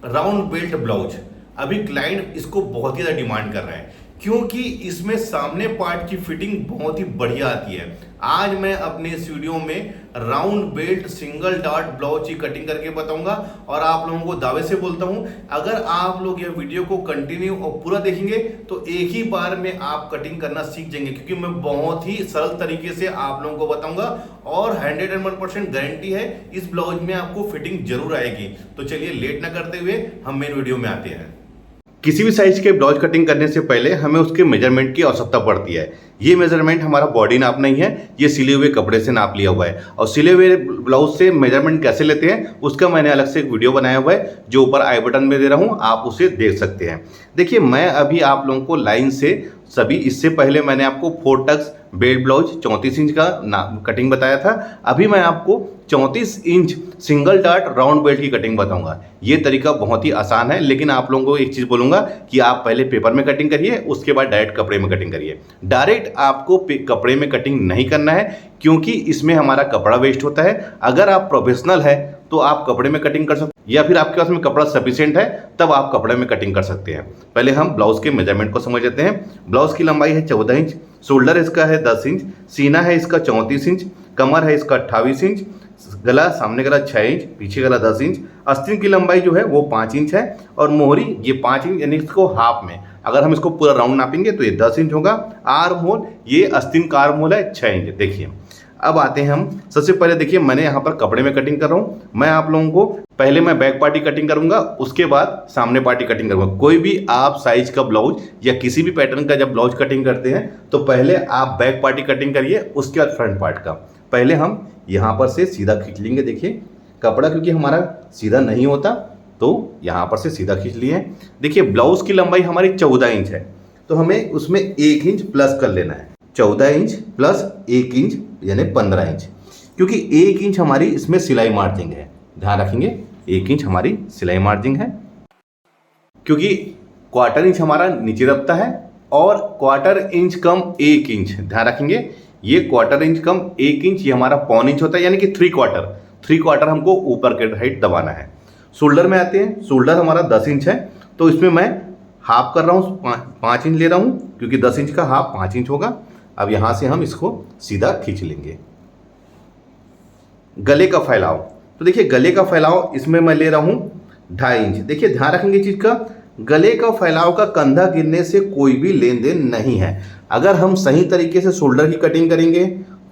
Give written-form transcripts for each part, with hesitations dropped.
Round belt blouse. अभी client इसको बहुत ही ज़्यादा डिमांड कर रहा है क्योंकि इसमें सामने पार्ट की फिटिंग बहुत ही बढ़िया आती है। आज मैं अपने इस वीडियो में round belt single dot blouse की कटिंग करके बताऊंगा और आप लोगों को दावे से बोलता हूं, अगर आप लोग यह वीडियो को कंटिन्यू और पूरा देखेंगे तो एक ही बार में आप कटिंग करना सीख जाएंगे, क्योंकि मैं बहुत ही सरल तरीके से आप लोगों को बताऊंगा और 101% गारंटी है इस ब्लाउज में आपको फिटिंग जरूर आएगी। तो चलिए लेट ना करते हुए हम मेन वीडियो में आते हैं। किसी भी साइज के ब्लाउज कटिंग करने से पहले हमें उसके मेजरमेंट की आवश्यकता पड़ती है। ये मेजरमेंट हमारा बॉडी नाप नहीं है, ये सिले हुए कपड़े से नाप लिया हुआ है। और सिले हुए ब्लाउज से मेजरमेंट कैसे लेते हैं उसका मैंने अलग से एक वीडियो बनाया हुआ है जो ऊपर आई बटन में दे रहा हूँ, आप उसे देख सकते हैं। देखिए मैं अभी आप लोगों को लाइन से सभी, इससे पहले मैंने आपको 4 टक्स बेल्ट ब्लाउज 34 इंच का कटिंग बताया था। अभी मैं आपको 34 inch single dot round belt की कटिंग बताऊंगा। ये तरीका बहुत ही आसान है, लेकिन आप लोगों को एक चीज़ बोलूंगा कि आप पहले पेपर में कटिंग करिए, उसके बाद डायरेक्ट कपड़े में कटिंग करिए। डायरेक्ट आपको कपड़े में कटिंग नहीं करना है क्योंकि इसमें हमारा कपड़ा वेस्ट होता है। अगर आप प्रोफेशनल है तो आप कपड़े में कटिंग कर सकते हैं, या फिर आपके पास में कपड़ा सफिशिएंट है तब आप कपड़े में कटिंग कर सकते हैं। पहले हम ब्लाउज के मेजरमेंट को समझ लेते हैं। ब्लाउज की लंबाई है 14 इंच, शोल्डर इसका है 10 इंच, सीना है इसका 34 इंच, कमर है इसका 28 इंच, गला सामने गला 6 इंच, पीछे गला 10 इंच, आस्तीन की लंबाई जो है वो 5 इंच है और मोहरी ये 5 इंच, यानी इसको हाफ में अगर हम इसको पूरा राउंड नापेंगे तो ये 10 इंच होगा। आर्म होल, ये आस्तीन का आर्म होल है 6 इंच। देखिए अब आते हैं हम, सबसे पहले देखिए मैंने यहाँ पर कपड़े में कटिंग कर रहा हूँ। मैं आप लोगों को पहले मैं बैक पार्टी कटिंग करूंगा, उसके बाद सामने पार्टी कटिंग करूंगा। कोई भी आप साइज का ब्लाउज या किसी भी पैटर्न का जब ब्लाउज कटिंग करते हैं तो पहले आप बैक पार्टी कटिंग करिए, उसके बाद फ्रंट पार्ट का। पहले हम यहाँ पर से सीधा खींच लेंगे। देखिए कपड़ा क्योंकि हमारा सीधा नहीं होता तो यहाँ पर से सीधा खींच लिए। देखिए ब्लाउज की लंबाई हमारी 14 इंच है तो हमें उसमें 1 इंच प्लस कर लेना है। 14 इंच प्लस 1 इंच यानी 15 इंच, क्योंकि 1 इंच हमारी इसमें सिलाई मार्जिंग है। ध्यान रखेंगे 1 इंच हमारी सिलाई मार्जिंग है, क्योंकि क्वार्टर इंच हमारा नीचे दबता है और क्वार्टर इंच कम 1 इंच। ध्यान रखेंगे ये क्वार्टर इंच कम 1 इंच, ये हमारा पौन इंच होता है, यानी कि 3 क्वार्टर हमको ऊपर के हाइट दबाना है। शोल्डर में आते हैं। शोल्डर हमारा 10 इंच है तो इसमें मैं हाफ कर रहा हूँ, 5 इंच ले रहा हूँ, क्योंकि 10 इंच का हाफ 5 इंच होगा। अब यहाँ से हम इसको सीधा खींच लेंगे। गले का फैलाव, तो देखिए गले का फैलाव इसमें मैं ले रहा हूँ 2.5 इंच। देखिए ध्यान रखेंगे चीज़ का, गले का फैलाव का कंधा गिरने से कोई भी लेन देन नहीं है। अगर हम सही तरीके से शोल्डर की कटिंग करेंगे,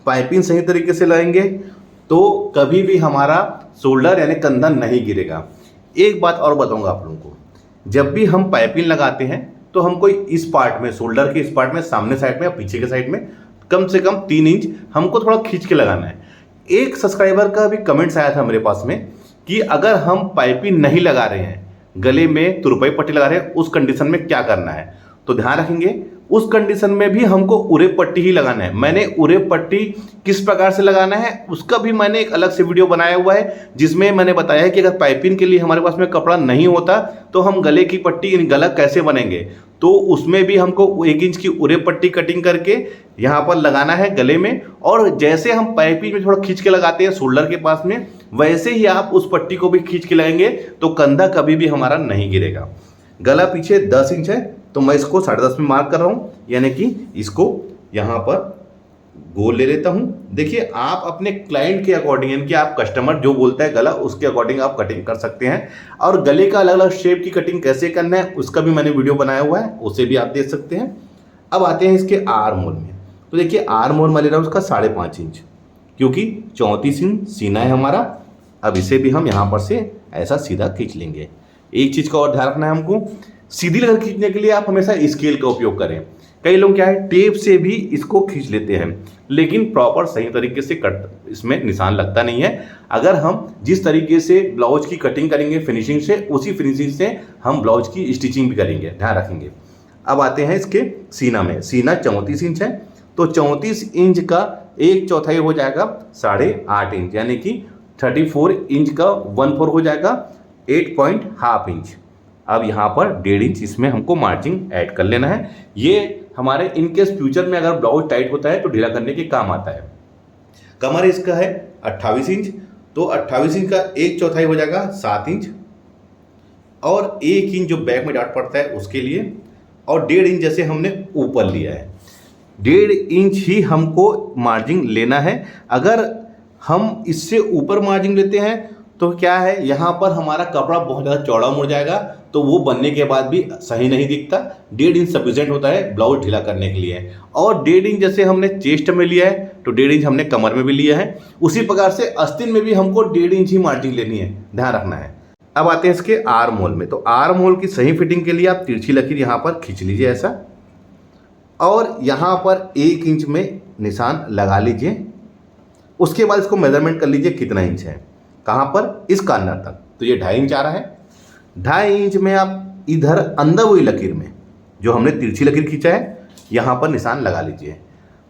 पाइपिंग सही तरीके से लाएंगे तो कभी भी हमारा शोल्डर यानी कंधा नहीं गिरेगा। एक बात और बताऊंगा आप लोगों को, जब भी हम पाइपिंग लगाते हैं तो हमको इस पार्ट में, शोल्डर के इस पार्ट में, सामने साइड में या पीछे के साइड में कम से कम 3 इंच हमको थोड़ा खींच के लगाना है। एक सब्सक्राइबर का भी कमेंट्स आया था मेरे पास में कि अगर हम पाइपिंग नहीं लगा रहे हैं, गले में तुरपाई पट्टी लगा रहे हैं, उस कंडीशन में क्या करना है। तो ध्यान रखेंगे उस कंडीशन में भी हमको उरे पट्टी ही लगाना है। मैंने उरे पट्टी किस प्रकार से लगाना है उसका भी मैंने एक अलग से वीडियो बनाया हुआ है, जिसमें मैंने बताया है कि अगर पाइपिंग के लिए हमारे पास में कपड़ा नहीं होता तो हम गले की पट्टी, गला कैसे बनेंगे। तो उसमें भी हमको 1 इंच की उरे पट्टी कटिंग करके यहाँ पर लगाना है गले में, और जैसे हम पाइपिंग में थोड़ा खींच के लगाते हैं शोल्डर के पास में, वैसे ही आप उस पट्टी को भी खींच के लगाएंगे तो कंधा कभी भी हमारा नहीं गिरेगा। गला पीछे 10 इंच है तो मैं इसको 10.5 में मार्क कर रहा हूँ, यानी कि इसको यहाँ पर गोल ले लेता हूँ। देखिए आप अपने क्लाइंट के अकॉर्डिंग, यानी कि आप कस्टमर जो बोलता है गला, उसके अकॉर्डिंग आप कटिंग कर सकते हैं। और गले का अलग अलग शेप की कटिंग कैसे करना है उसका भी मैंने वीडियो बनाया हुआ है, उसे भी आप देख सकते हैं। अब आते हैं इसके आर्म होल में। तो देखिए आर्म होल मैं ले रहा हूँ उसका 5.5 इंच, क्योंकि 34 इंच सीना है हमारा। अब इसे भी हम यहाँ पर से ऐसा सीधा खींच लेंगे। एक चीज़ का और ध्यान रखना है हमको, सीधी लगन खींचने के लिए आप हमेशा स्केल का उपयोग करें। कई लोग क्या है टेप से भी इसको खींच लेते हैं, लेकिन प्रॉपर सही तरीके से कट इसमें निशान लगता नहीं है। अगर हम जिस तरीके से ब्लाउज की कटिंग करेंगे फिनिशिंग से, उसी फिनिशिंग से हम ब्लाउज की स्टिचिंग भी करेंगे, ध्यान रखेंगे। अब आते हैं इसके सीना में। सीना 34 इंच है तो 34 इंच का 1/4 हो जाएगा 8.5 इंच, यानी कि 34 इंच का 1/4 हो जाएगा 8.5 इंच। अब यहाँ पर 1.5 इंच इसमें हमको मार्जिन ऐड कर लेना है। ये हमारे इनकेस फ्यूचर में अगर ब्लाउज टाइट होता है तो ढीला करने के काम आता है। कमर इसका है 28 इंच तो 28 इंच का 1/4 हो जाएगा 7 इंच। और 1 इंच जो बैक में डाट पड़ता है उसके लिए, और 1.5 इंच जैसे हमने ऊपर लिया है, 1.5 इंच ही हमको मार्जिन लेना है। अगर हम इससे ऊपर मार्जिन लेते हैं तो क्या है, यहाँ पर हमारा कपड़ा बहुत ज़्यादा चौड़ा मुड़ जाएगा, तो वो बनने के बाद भी सही नहीं दिखता। 1.5 इंच सफिशिएंट होता है ब्लाउज ढीला करने के लिए। और 1.5 इंच जैसे हमने चेस्ट में लिया है तो 1.5 इंच हमने कमर में भी लिया है, उसी प्रकार से आस्तीन में भी हमको 1.5 इंच ही मार्जिन लेनी है, ध्यान रखना है। अब आते हैं इसके आर्म होल में। तो आर्म होल की सही फिटिंग के लिए आप तिरछी लकीर यहाँ पर खींच लीजिए ऐसा, और यहाँ पर 1 इंच में निशान लगा लीजिए। उसके बाद इसको मेजरमेंट कर लीजिए कितना इंच है, कहाँ पर, इस कॉर्नर तक। तो ये 2.5 इंच आ रहा है। 2.5 इंच में आप इधर अंदर हुई लकीर में जो हमने तिरछी लकीर खींचा है यहाँ पर निशान लगा लीजिए।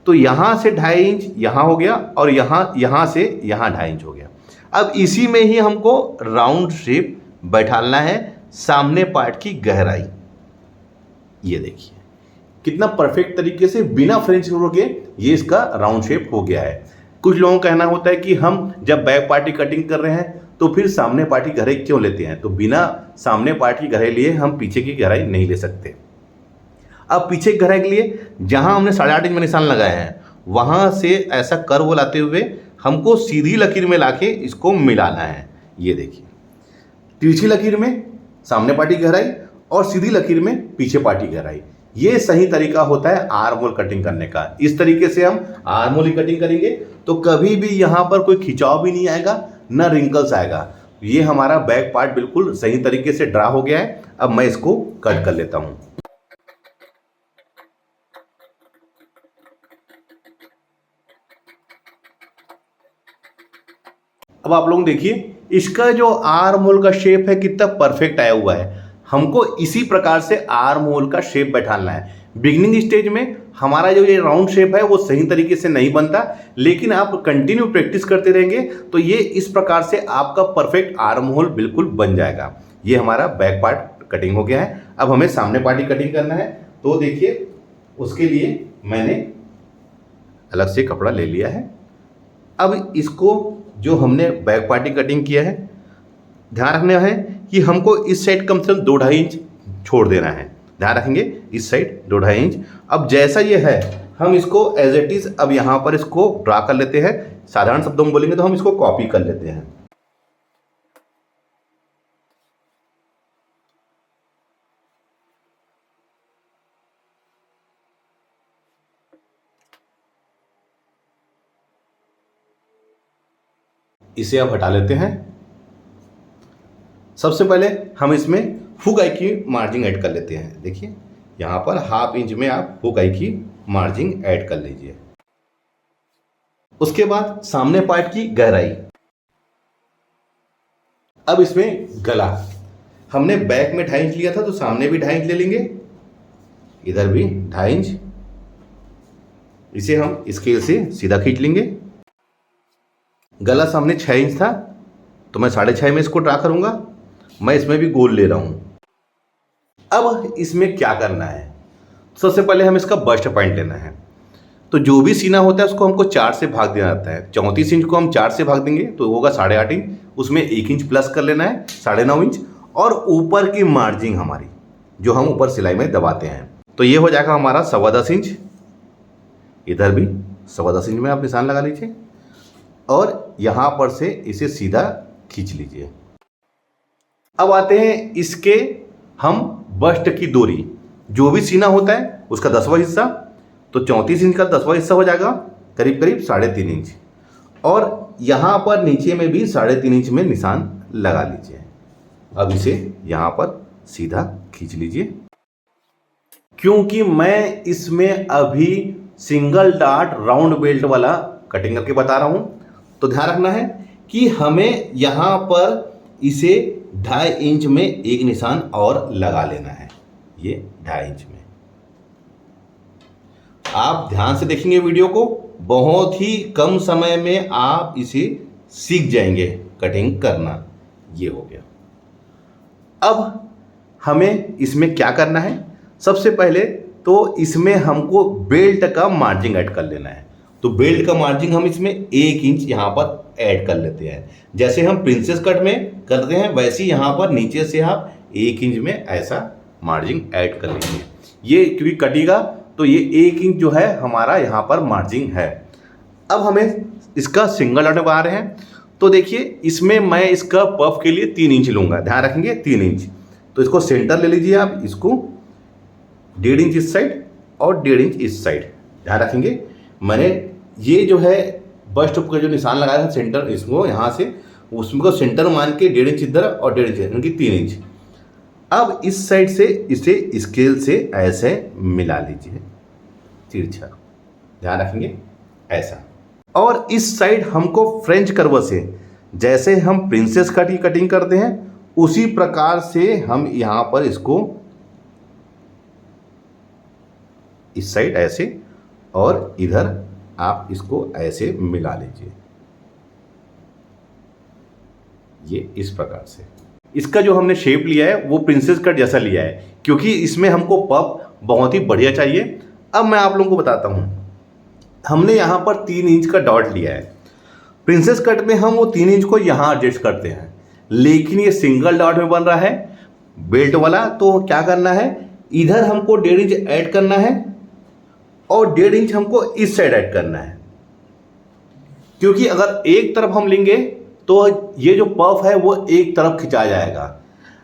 तो यहाँ से 2.5 इंच यहाँ हो गया, और यहाँ से यहाँ 2.5 इंच हो गया। अब इसी में ही हमको राउंड शेप बैठाना है, सामने पार्ट की गहराई। ये देखिए कितना परफेक्ट तरीके से बिना फ्रेंच के ये इसका राउंड शेप हो गया है। कुछ लोगों का कहना होता है कि हम जब बैक पार्ट की कटिंग कर रहे हैं तो फिर सामने पार्ट की गहराई क्यों लेते हैं, तो बिना सामने पार्ट की गहराई लिए हम पीछे की गहराई नहीं ले सकते। अब पीछे की गहराई के लिए जहां हमने 8.5 इंच में निशान लगाया है वहां से ऐसा कर्व लाते हुए हमको सीधी लकीर में लाके इसको मिलाना है। ये देखिए तिरछी लकीर में सामने पार्ट की गहराई और सीधी लकीर में पीछे पार्ट की गहराई, ये सही तरीका होता है आर्म होल कटिंग करने का। इस तरीके से हम आर्म होल की कटिंग करेंगे तो कभी भी यहाँ पर कोई खिंचाव भी नहीं आएगा, ना रिंकल्स आएगा। ये हमारा बैक पार्ट बिल्कुल सही तरीके से ड्रा हो गया है। अब मैं इसको कट कर लेता हूँ। अब आप लोग देखिए इसका जो आर्म होल का शेप है कितना परफेक्ट आया हुआ है। हमको इसी प्रकार से आर्म होल का शेप बैठाना है। बिगिनिंग स्टेज में हमारा जो ये राउंड शेप है वो सही तरीके से नहीं बनता, लेकिन आप कंटिन्यू प्रैक्टिस करते रहेंगे तो ये इस प्रकार से आपका परफेक्ट आर्म होल बिल्कुल बन जाएगा। ये हमारा बैक पार्ट कटिंग हो गया है। अब हमें सामने पार्ट की कटिंग करना है, तो देखिए उसके लिए मैंने अलग से कपड़ा ले लिया है। अब इसको जो हमने बैक पार्ट की कटिंग किया है, ध्यान रखना है कि हमको इस साइड कम से कम 2-2.5 इंच छोड़ देना है। ध्यान रखेंगे इस साइड 2-2.5 इंच। अब जैसा ये है हम इसको एज इट इज अब यहाँ पर इसको ड्रा कर लेते हैं। साधारण शब्दों में बोलेंगे तो हम इसको कॉपी कर लेते हैं। इसे अब हटा लेते हैं। सबसे पहले हम इसमें हुक आई की मार्जिन ऐड कर लेते हैं। देखिए यहाँ पर 1/2 इंच में आप हुक आई की मार्जिन ऐड कर लीजिए। उसके बाद सामने पार्ट की गहराई। अब इसमें गला हमने बैक में 2.5 इंच लिया था तो सामने भी 2.5 इंच ले लेंगे, इधर भी 2.5 इंच। इसे हम स्केल से सीधा खींच लेंगे। गला सामने 6 इंच था तो मैं 6.5 में इसको ड्रा करूंगा। मैं इसमें भी गोल ले रहा हूं। अब इसमें क्या करना है, सबसे पहले हम इसका बस्ट पॉइंट लेना है। तो जो भी सीना होता है उसको हमको 4 से भाग देना रहता है। 34 इंच को हम 4 से भाग देंगे तो होगा 8.5 इंच, उसमें 1 इंच प्लस कर लेना है 9.5 इंच। और ऊपर की मार्जिन हमारी जो हम ऊपर सिलाई में दबाते हैं, तो ये हो जाएगा हमारा 10.25 इंच। इधर भी 10.25 इंच में आप निशान लगा लीजिए और यहाँ पर से इसे सीधा खींच लीजिए। अब आते हैं इसके हम बस्ट की दूरी, जो भी सीना होता है उसका 10वां हिस्सा, तो 34 इंच का 10वां हिस्सा हो जाएगा करीब करीब 3.5 इंच। और यहाँ पर नीचे में भी 3.5 इंच में निशान लगा लीजिए। अब इसे यहाँ पर सीधा खींच लीजिए। क्योंकि मैं इसमें अभी सिंगल डार्ट राउंड बेल्ट वाला कटिंग करके बता रहा हूँ, तो ध्यान रखना है कि हमें यहाँ पर इसे 2.5 इंच में एक निशान और लगा लेना है। ये 2.5 इंच में आप ध्यान से देखेंगे वीडियो को, बहुत ही कम समय में आप इसे सीख जाएंगे कटिंग करना। ये हो गया। अब हमें इसमें क्या करना है, सबसे पहले तो इसमें हमको बेल्ट का मार्जिन ऐड कर लेना है। तो बेल्ट का मार्जिन हम इसमें 1 इंच यहाँ पर ऐड कर लेते हैं। जैसे हम प्रिंसेस कट में करते हैं वैसे ही यहाँ पर नीचे से आप 1 इंच में ऐसा मार्जिन ऐड कर लीजिए। ये क्योंकि कटेगा तो ये 1 इंच जो है हमारा यहाँ पर मार्जिन है। अब हमें इसका सिंगल डॉट बना रहे हैं, तो देखिए इसमें मैं इसका पफ के लिए 3 इंच लूँगा, ध्यान रखेंगे 3 इंच। तो इसको सेंटर ले लीजिए आप, इसको 1.5 इंच इस साइड और 1.5 इंच इस साइड, ध्यान रखेंगे। मैंने ये जो है बस्ट का जो निशान लगाया था सेंटर, इसको यहाँ से उसमें को सेंटर मान के 1.5 इंच इधर और 1.5 इंच यानी कि 3 इंच। अब इस साइड से इसे स्केल से ऐसे मिला लीजिए तिरछा, ध्यान रखेंगे ऐसा। और इस साइड हमको फ्रेंच कर्व से, जैसे हम प्रिंसेस कट की कटिंग करते हैं उसी प्रकार से हम यहाँ पर इसको इस साइड ऐसे और इधर आप इसको ऐसे मिला लीजिए, ये इस प्रकार से। इसका जो हमने शेप लिया है वो प्रिंसेस कट जैसा लिया है, क्योंकि इसमें हमको पफ बहुत ही बढ़िया चाहिए। अब मैं आप लोगों को बताता हूँ, हमने यहाँ पर 3 इंच का डॉट लिया है। प्रिंसेस कट में हम वो 3 इंच को यहाँ एडजस्ट करते हैं, लेकिन ये सिंगल डॉट में बन रहा है बेल्ट वाला, तो क्या करना है, इधर हमको 1.5 इंच ऐड करना है और 1.5 इंच हमको इस साइड ऐड करना है। क्योंकि अगर एक तरफ हम लेंगे तो ये जो पफ है वो एक तरफ खिंचा जाएगा।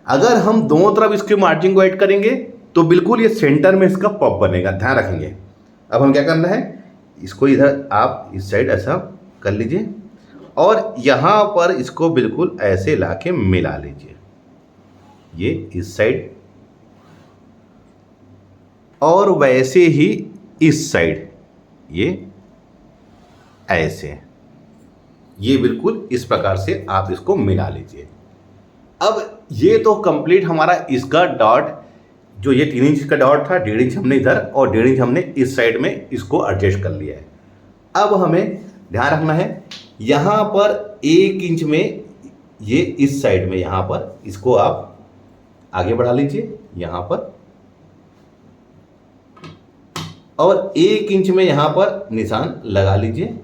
अगर हम दोनों तरफ इसके मार्जिन को ऐड करेंगे तो बिल्कुल ये सेंटर में इसका पफ बनेगा, ध्यान रखेंगे। अब हम क्या करना है, इसको इधर आप इस साइड ऐसा कर लीजिए और यहाँ पर इसको बिल्कुल ऐसे लाके मिला लीजिए, ये इस साइड और वैसे ही इस साइड, ये ऐसे, ये बिल्कुल इस प्रकार से आप इसको मिला लीजिए। अब ये तो कंप्लीट हमारा इसका डॉट, जो ये 3 इंच का डॉट था, 1.5 इंच हमने इधर और 1.5 इंच हमने इस साइड में इसको एडजस्ट कर लिया है। अब हमें ध्यान रखना है, यहाँ पर 1 इंच में ये इस साइड में यहाँ पर इसको आप आगे बढ़ा लीजिए यहाँ पर, और 1 इंच में यहाँ पर निशान लगा लीजिए,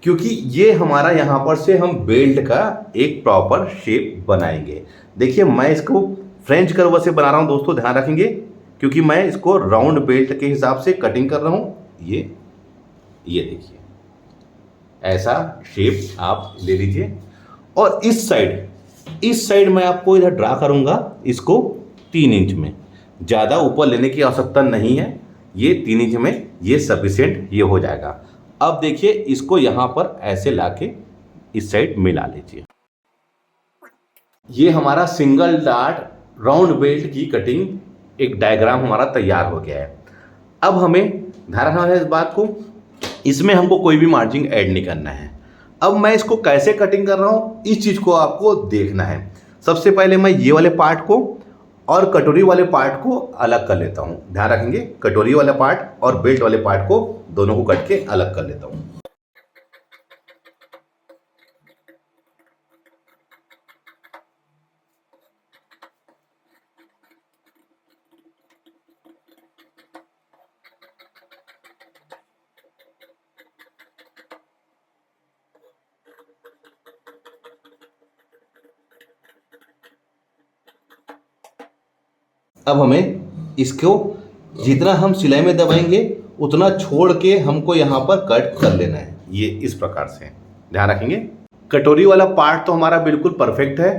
क्योंकि ये हमारा यहाँ पर से हम बेल्ट का एक प्रॉपर शेप बनाएंगे। देखिए मैं इसको फ्रेंच कर्व से बना रहा हूँ दोस्तों, ध्यान रखेंगे, क्योंकि मैं इसको राउंड बेल्ट के हिसाब से कटिंग कर रहा हूँ। ये देखिए ऐसा शेप आप ले लीजिए। और इस साइड मैं आपको इधर ड्रा करूँगा इसको 3 इंच में, ज़्यादा ऊपर लेने की आवश्यकता नहीं है, ये 3 इंच में ये सफिशिएंट ये हो जाएगा। अब देखिए इसको यहाँ पर ऐसे लाके इस साइड मिला लीजिए। ये हमारा सिंगल डॉट राउंड बेल्ट की कटिंग एक डायग्राम हमारा तैयार हो गया है। अब हमें ध्यान रखना है इस बात को, इसमें हमको कोई भी मार्जिन ऐड नहीं करना है। अब मैं इसको कैसे कटिंग कर रहा हूँ इस चीज़ को आपको देखना है। सबसे पहले मैं ये वाले पार्ट को और कटोरी वाले पार्ट को अलग कर लेता हूँ, ध्यान रखेंगे, कटोरी वाला पार्ट और बेल्ट वाले पार्ट को दोनों को कट के अलग कर लेता हूँ। अब हमें इसको जितना हम सिलाई में दबाएंगे उतना छोड़ के हमको यहाँ पर कट कर लेना है, ये इस प्रकार से, ध्यान रखेंगे। कटोरी वाला पार्ट तो हमारा बिल्कुल परफेक्ट है।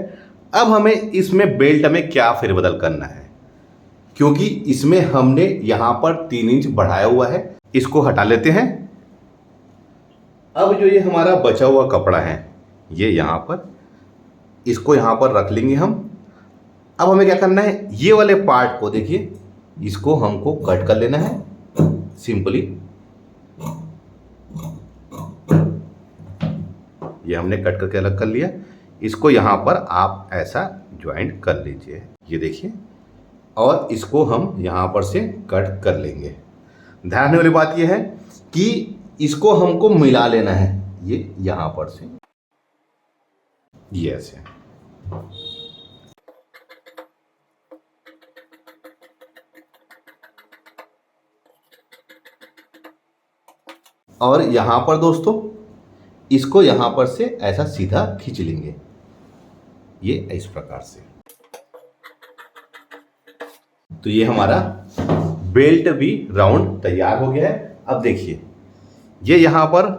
अब हमें इसमें बेल्ट में क्या फेरबदल करना है, क्योंकि इसमें हमने यहाँ पर 3 इंच बढ़ाया हुआ है, इसको हटा लेते हैं। अब जो ये हमारा बचा हुआ कपड़ा है ये यहाँ पर, इसको यहाँ पर रख लेंगे हम। अब हमें क्या करना है, ये वाले पार्ट को देखिए, इसको हमको कट कर लेना है सिंपली। ये हमने कट करके अलग कर लिया, इसको यहाँ पर आप ऐसा ज्वाइंट कर लीजिए, ये देखिए, और इसको हम यहाँ पर से कट कर लेंगे। ध्यान रखने वाली बात ये है कि इसको हमको मिला लेना है, ये यहाँ पर से ये ऐसे। और यहाँ पर दोस्तों इसको यहाँ पर से ऐसा सीधा खींच लेंगे, ये इस प्रकार से। तो ये हमारा बेल्ट भी राउंड तैयार हो गया है। अब देखिए ये यहाँ पर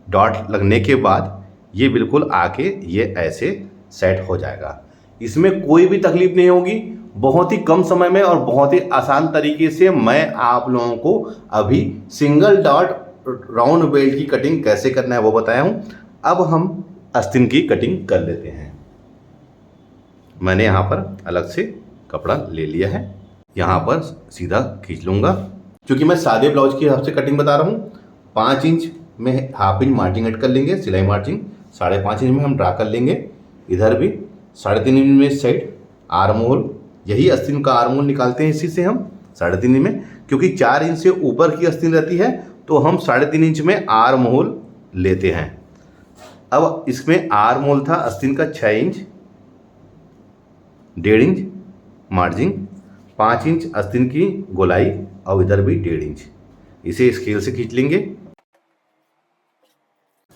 डॉट लगने के बाद ये बिल्कुल आके ये ऐसे सेट हो जाएगा। इसमें कोई भी तकलीफ नहीं होगी। बहुत ही कम समय में और बहुत ही आसान तरीके से मैं आप लोगों को अभी सिंगल डॉट राउंड बेल्ट की कटिंग कैसे करना है वो बताया हूँ। अब हम आस्तीन की कटिंग कर लेते हैं। मैंने यहाँ पर अलग से कपड़ा ले लिया है, यहाँ पर सीधा खींच लूँगा। क्योंकि मैं सादे ब्लाउज के हिसाब से कटिंग बता रहा हूँ। 5 इंच में हाफ इंच मार्जिन ऐड कर लेंगे, सिलाई मार्जिन 5.5 इंच में हम ड्रा कर लेंगे। इधर भी 3.5 इंच में इस साइड आर्म होल, यही आस्तीन का आर्म होल निकालते हैं इसी से हम 3.5 इंच में, क्योंकि 4 इंच से ऊपर की आस्तीन रहती है तो हम 3.5 इंच में आर्म होल लेते हैं। अब इसमें आर्म होल था आस्तीन का 6 इंच, 1.5 इंच मार्जिन, 5 इंच आस्तीन की गोलाई और इधर भी 1.5 इंच। इसे स्केल से खींच लेंगे।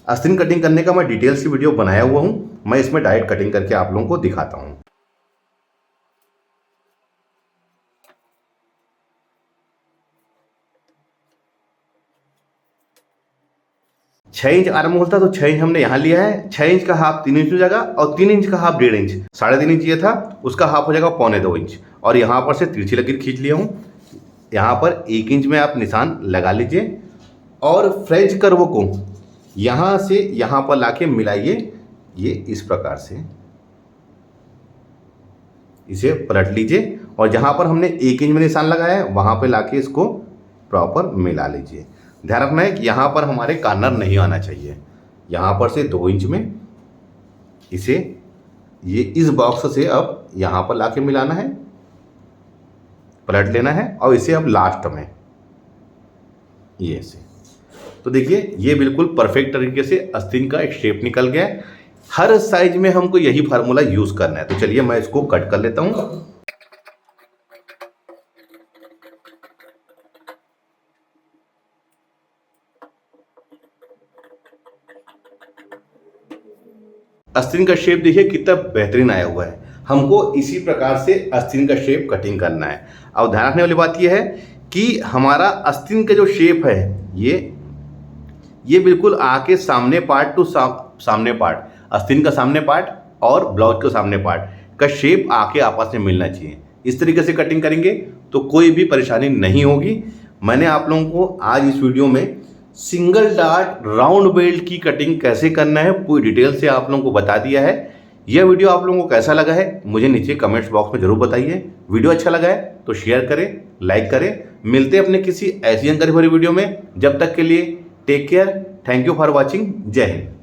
आस्तीन कटिंग करने का मैं डिटेल्स की वीडियो बनाया हुआ हूँ, मैं इसमें डायरेक्ट कटिंग करके आप लोगों को दिखाता हूँ। छह इंच आर्म होल था तो 6 इंच हमने यहाँ लिया है। 6 इंच का हाफ 3 इंच हो जाएगा और 3 इंच का हाफ 1.5 इंच, 3.5 इंच ये था, उसका हाफ हो जाएगा 1.25 इंच। और यहाँ पर से तिरछी लकीर खींच लिया हूँ। यहाँ पर 1 इंच में आप निशान लगा लीजिए और फ्रेंच कर्व को यहाँ से यहाँ पर लाके मिलाइए। ये इस प्रकार से इसे पलट लीजिए और जहाँ पर हमने 1 इंच में निशान लगाया है वहाँ पे लाके इसको प्रॉपर मिला लीजिए। ध्यान रखना है कि यहाँ पर हमारे कॉर्नर नहीं आना चाहिए। यहाँ पर से 2 इंच में इसे ये इस बॉक्स से अब यहाँ पर लाके मिलाना है, पलट लेना है और इसे अब लास्ट में ये से। तो देखिए ये बिल्कुल परफेक्ट तरीके से आस्तीन का एक शेप निकल गया है। हर साइज में हमको यही फार्मूला यूज करना है। तो चलिए मैं इसको कट कर लेता हूँ। आस्तीन का शेप देखिए कितना बेहतरीन आया हुआ है। हमको इसी प्रकार से आस्तीन का शेप कटिंग करना है। अब ध्यान रखने वाली बात यह है कि हमारा आस्तीन का जो शेप है ये बिल्कुल आके सामने पार्ट टू सामने पार्ट, आस्तीन का सामने पार्ट और ब्लाउज का सामने पार्ट का शेप आके आपस में मिलना चाहिए। इस तरीके से कटिंग करेंगे तो कोई भी परेशानी नहीं होगी। मैंने आप लोगों को आज इस वीडियो में सिंगल डॉट राउंड बेल्ट की कटिंग कैसे करना है पूरी डिटेल से आप लोगों को बता दिया है। यह वीडियो आप लोगों को कैसा लगा है मुझे नीचे कमेंट्स बॉक्स में जरूर बताइए। वीडियो अच्छा लगा है तो शेयर करें, लाइक करें। मिलते हैं अपने किसी ऐसी जानकारी भरी वीडियो में। जब तक के लिए take care, thank you for watching, जय हिंद।